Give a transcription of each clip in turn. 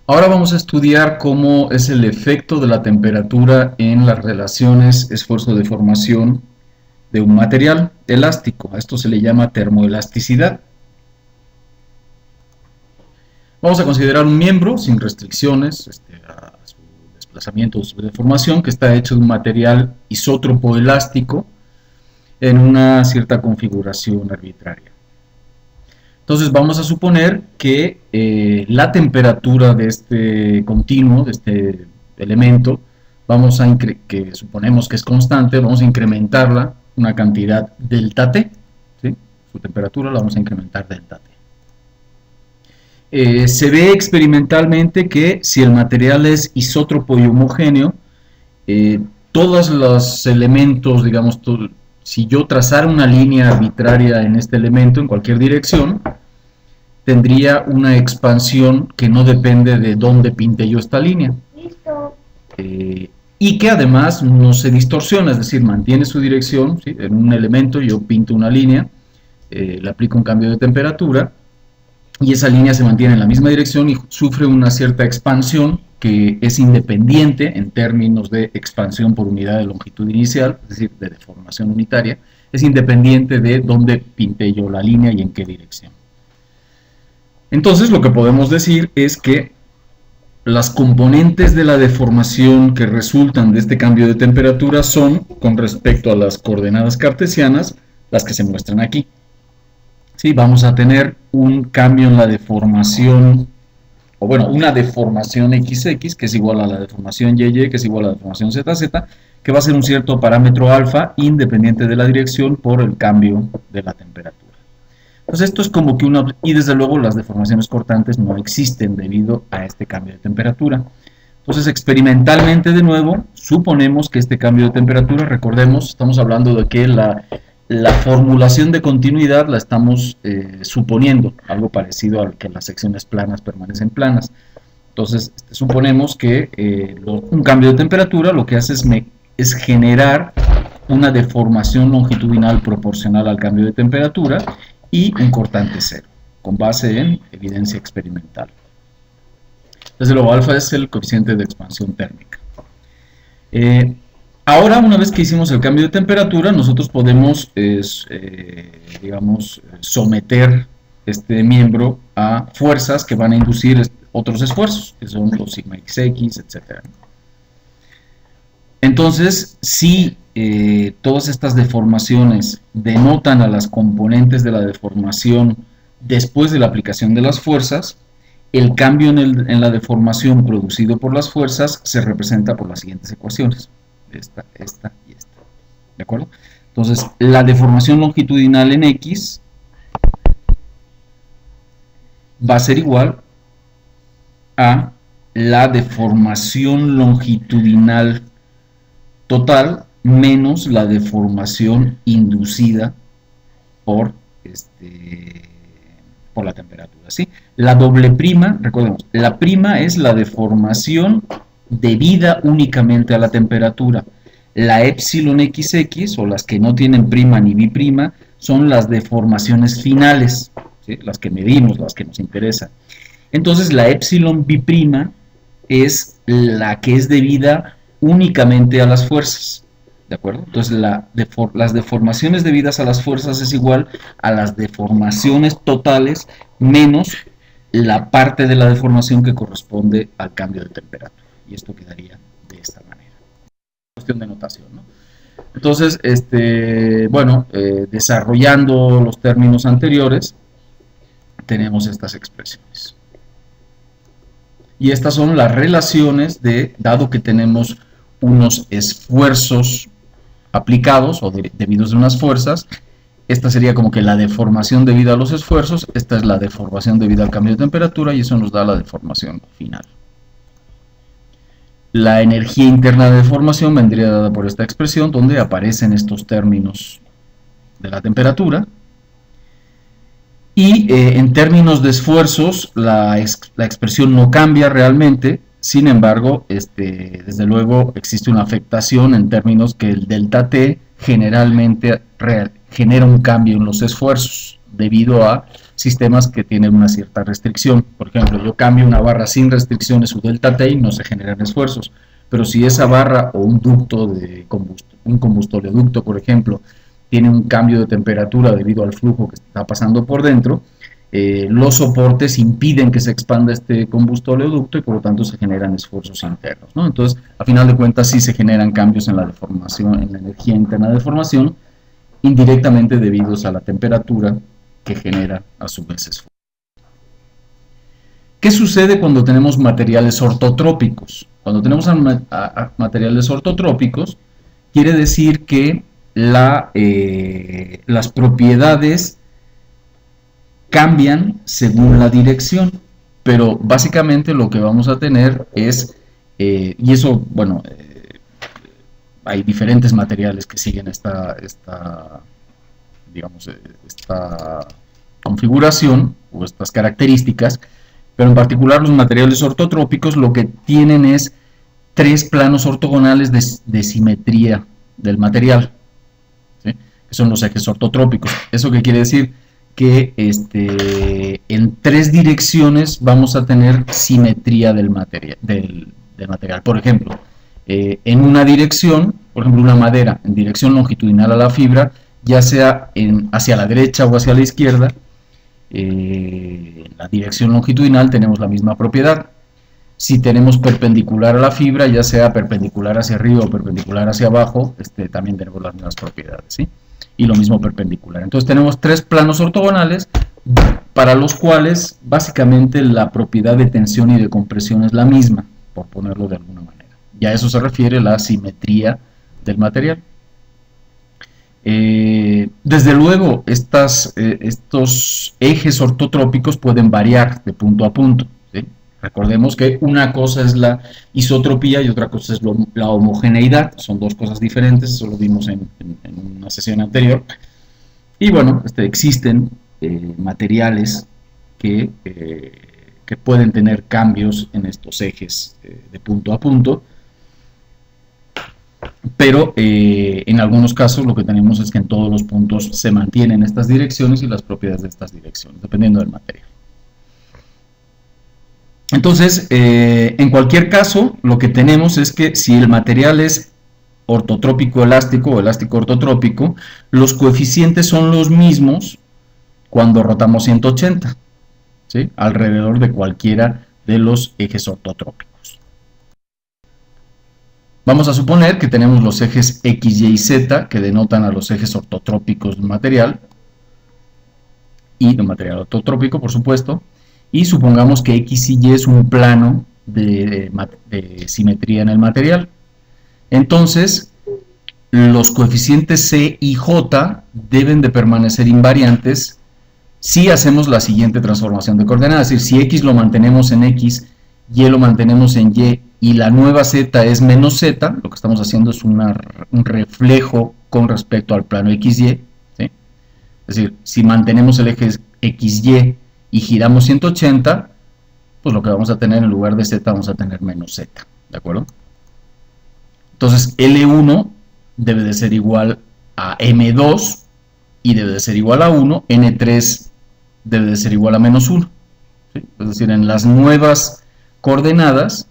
Ahora vamos a estudiar cómo es el efecto de la temperatura en las relaciones esfuerzo-deformación de un material elástico. A esto se le llama termoelasticidad. Vamos a considerar un miembro sin restricciones a su desplazamiento o su deformación, que está hecho de un material isótropo elástico en una cierta configuración arbitraria. Entonces vamos a suponer que la temperatura de este continuo, de este elemento, que suponemos que es constante, vamos a incrementarla una cantidad delta T, ¿sí? Su temperatura la vamos a incrementar delta T. Se ve experimentalmente que si el material es isótropo y homogéneo, todos los elementos, digamos, si yo trazara una línea arbitraria en este elemento en cualquier dirección, tendría una expansión que no depende de dónde pinte yo esta línea. Y que además no se distorsiona, es decir, mantiene su dirección, ¿sí? En un elemento yo pinto una línea, le aplico un cambio de temperatura, y esa línea se mantiene en la misma dirección y sufre una cierta expansión que es independiente en términos de expansión por unidad de longitud inicial, es decir, de deformación unitaria, es independiente de dónde pinte yo la línea y en qué dirección. Entonces lo que podemos decir es que las componentes de la deformación que resultan de este cambio de temperatura son, con respecto a las coordenadas cartesianas, las que se muestran aquí. ¿Sí? Vamos a tener un cambio en la deformación, o bueno, una deformación XX, que es igual a la deformación YY, que es igual a la deformación ZZ, que va a ser un cierto parámetro alfa, independiente de la dirección, por el cambio de la temperatura. Entonces esto es como que y desde luego las deformaciones cortantes no existen debido a este cambio de temperatura. Entonces experimentalmente de nuevo, suponemos que este cambio de temperatura, recordemos, estamos hablando de que la formulación de continuidad la estamos suponiendo, algo parecido al que las secciones planas permanecen planas. Entonces, suponemos que un cambio de temperatura lo que hace es generar una deformación longitudinal proporcional al cambio de temperatura y un cortante cero, con base en evidencia experimental. Desde luego, alfa es el coeficiente de expansión térmica. Ahora, una vez que hicimos el cambio de temperatura, nosotros podemos, digamos, someter este miembro a fuerzas que van a inducir otros esfuerzos, que son los sigma xx, etc. Entonces, si todas estas deformaciones denotan a las componentes de la deformación después de la aplicación de las fuerzas, el cambio en la deformación producido por las fuerzas se representa por las siguientes ecuaciones. Esta y esta, ¿de acuerdo? Entonces, la deformación longitudinal en X va a ser igual a la deformación longitudinal total menos la deformación inducida por la temperatura, ¿sí? La doble prima, recordemos, la prima es la deformación debida únicamente a la temperatura. La epsilon XX, o las que no tienen prima ni biprima, son las deformaciones finales, ¿sí? Las que medimos, las que nos interesan. Entonces la epsilon biprima es la que es debida únicamente a las fuerzas, ¿de acuerdo? Entonces las deformaciones debidas a las fuerzas es igual a las deformaciones totales menos la parte de la deformación que corresponde al cambio de temperatura. Y esto quedaría de esta manera. Cuestión de notación, ¿no? Entonces, bueno, desarrollando los términos anteriores, tenemos estas expresiones. Y estas son las relaciones dado que tenemos unos esfuerzos aplicados o debidos a unas fuerzas, esta sería como que la deformación debida a los esfuerzos, esta es la deformación debida al cambio de temperatura y eso nos da la deformación final. La energía interna de deformación vendría dada por esta expresión donde aparecen estos términos de la temperatura. Y en términos de esfuerzos, la expresión no cambia realmente, sin embargo, desde luego existe una afectación en términos que el delta T generalmente genera un cambio en los esfuerzos, debido a sistemas que tienen una cierta restricción. Por ejemplo, yo cambio una barra sin restricciones, su delta T, y no se generan esfuerzos. Pero si esa barra o un ducto de un combustoleoducto, por ejemplo, tiene un cambio de temperatura debido al flujo que está pasando por dentro, los soportes impiden que se expanda este combustoleoducto y por lo tanto se generan esfuerzos internos, ¿no? Entonces, a final de cuentas, sí se generan cambios en la deformación, en la energía interna de deformación, indirectamente debidos a la temperatura que genera a su vez esfuerzo. ¿Qué sucede cuando tenemos materiales ortotrópicos? Cuando tenemos materiales ortotrópicos, quiere decir que las propiedades cambian según la dirección, pero básicamente lo que vamos a tener es, y eso, bueno, hay diferentes materiales que siguen digamos, esta configuración o estas características, pero en particular los materiales ortotrópicos lo que tienen es 3 planos ortogonales de simetría del material, ¿sí? Que son los ejes ortotrópicos. ¿Eso qué quiere decir? Que en 3 direcciones vamos a tener simetría del material. Por ejemplo, en una dirección, por ejemplo una madera en dirección longitudinal a la fibra, ya sea hacia la derecha o hacia la izquierda, en la dirección longitudinal tenemos la misma propiedad. Si tenemos perpendicular a la fibra, ya sea perpendicular hacia arriba o perpendicular hacia abajo, también tenemos las mismas propiedades, ¿sí? Y lo mismo perpendicular. Entonces tenemos 3 planos ortogonales para los cuales básicamente la propiedad de tensión y de compresión es la misma, por ponerlo de alguna manera. Y a eso se refiere la simetría del material. Desde luego, estos ejes ortotrópicos pueden variar de punto a punto, ¿sí? Recordemos que una cosa es la isotropía y otra cosa es la homogeneidad. Son 2 cosas diferentes, eso lo vimos en una sesión anterior. Y bueno, existen materiales que pueden tener cambios en estos ejes de punto a punto. Pero en algunos casos lo que tenemos es que en todos los puntos se mantienen estas direcciones y las propiedades de estas direcciones, dependiendo del material. Entonces, en cualquier caso, lo que tenemos es que si el material es ortotrópico elástico o elástico ortotrópico, los coeficientes son los mismos cuando rotamos 180, ¿sí? Alrededor de cualquiera de los ejes ortotrópicos. Vamos a suponer que tenemos los ejes X, Y y Z que denotan a los ejes ortotrópicos del material, y del material ortotrópico, por supuesto, y supongamos que X y Y es un plano de simetría en el material. Entonces, los coeficientes C y J deben de permanecer invariantes si hacemos la siguiente transformación de coordenadas. Es decir, si X lo mantenemos en X, Y lo mantenemos en Y, y la nueva Z es menos Z, lo que estamos haciendo es un reflejo con respecto al plano XY, ¿sí? Es decir, si mantenemos el eje XY y giramos 180, pues lo que vamos a tener en lugar de Z vamos a tener menos Z, ¿de acuerdo? Entonces L1 debe de ser igual a M2 y debe de ser igual a 1, N3 debe de ser igual a menos 1, ¿sí? Es decir, en las nuevas coordenadas,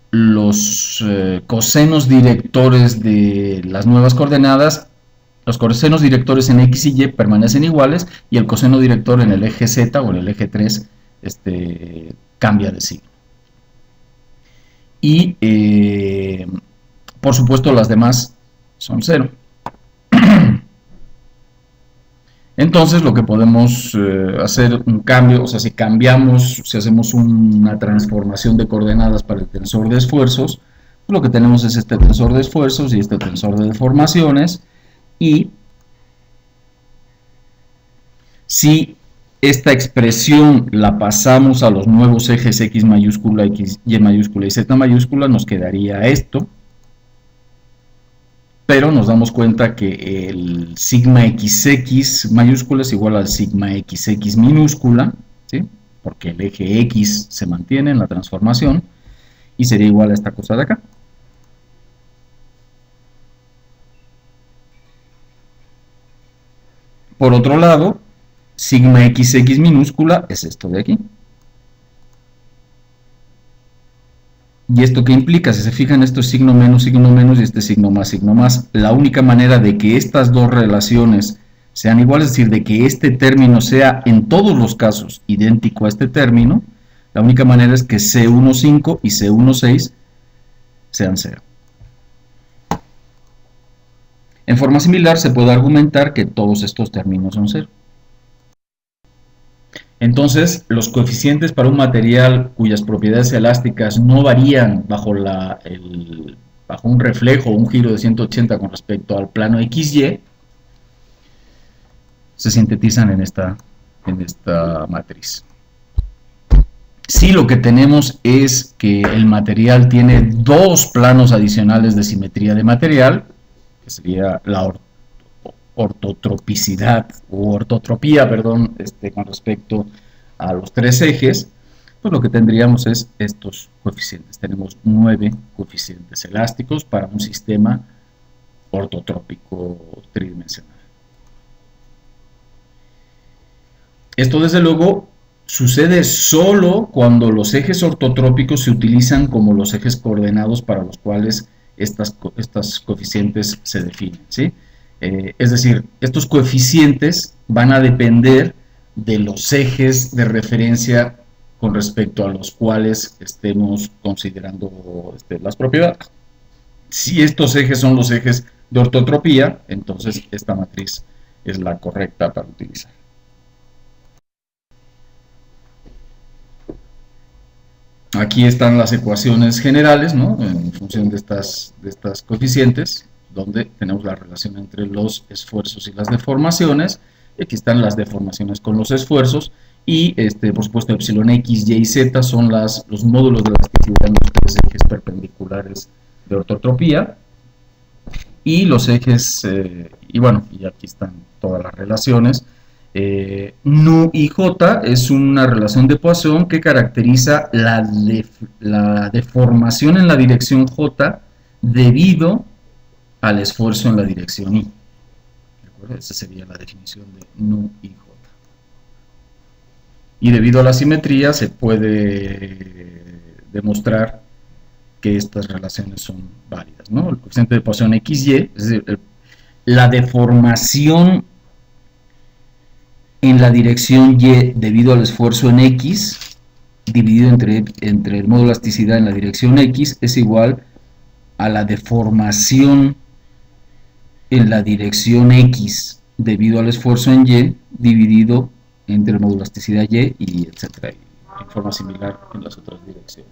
los cosenos directores de las nuevas coordenadas, los cosenos directores en X y Y permanecen iguales, y el coseno director en el eje Z o en el eje 3 cambia de signo. Y por supuesto las demás son 0. Entonces lo que podemos hacer un cambio, o sea, si hacemos una transformación de coordenadas para el tensor de esfuerzos, pues lo que tenemos es este tensor de esfuerzos y este tensor de deformaciones, y si esta expresión la pasamos a los nuevos ejes X mayúscula, Y mayúscula y Z mayúscula, nos quedaría esto. Pero nos damos cuenta que el sigma XX mayúscula es igual al sigma XX minúscula, ¿sí? Porque el eje X se mantiene en la transformación, y sería igual a esta cosa de acá. Por otro lado, sigma XX minúscula es esto de aquí. ¿Y esto qué implica? Si se fijan, esto es signo menos y este signo más, signo más. La única manera de que estas dos relaciones sean iguales, es decir, de que este término sea en todos los casos idéntico a este término, la única manera es que C15 y C16 sean 0. En forma similar, se puede argumentar que todos estos términos son 0. Entonces, los coeficientes para un material cuyas propiedades elásticas no varían bajo un reflejo o un giro de 180 con respecto al plano XY, se sintetizan en esta matriz. Si lo que tenemos es que el material tiene dos planos adicionales de simetría de material, que sería la ortotropicidad o ortotropía, perdón, con respecto a los tres ejes, pues lo que tendríamos es estos coeficientes. Tenemos 9 coeficientes elásticos para un sistema ortotrópico tridimensional. Esto desde luego sucede solo cuando los ejes ortotrópicos se utilizan como los ejes coordenados para los cuales estas coeficientes se definen, ¿sí? Es decir, estos coeficientes van a depender de los ejes de referencia con respecto a los cuales estemos considerando las propiedades. Si estos ejes son los ejes de ortotropía, entonces esta matriz es la correcta para utilizar. Aquí están las ecuaciones generales, ¿no? En función de estas coeficientes, donde tenemos la relación entre los esfuerzos y las deformaciones. Aquí están las deformaciones con los esfuerzos y, por supuesto, epsilon x, y y z son los módulos de elasticidad en los tres ejes perpendiculares de ortotropía. Y los ejes, y aquí están todas las relaciones. Nu y J es una relación de Poisson que caracteriza la deformación en la dirección J debido al esfuerzo en la dirección I. ¿De acuerdo? Esa sería la definición de Nu y J. Y debido a la simetría se puede demostrar que estas relaciones son válidas, ¿no? El coeficiente de Poisson XY, es decir, la deformación en la dirección Y debido al esfuerzo en X, dividido entre el módulo de elasticidad en la dirección X, es igual a la deformación en la dirección X debido al esfuerzo en Y, dividido entre el módulo de elasticidad Y, y etcétera, en forma similar en las otras direcciones.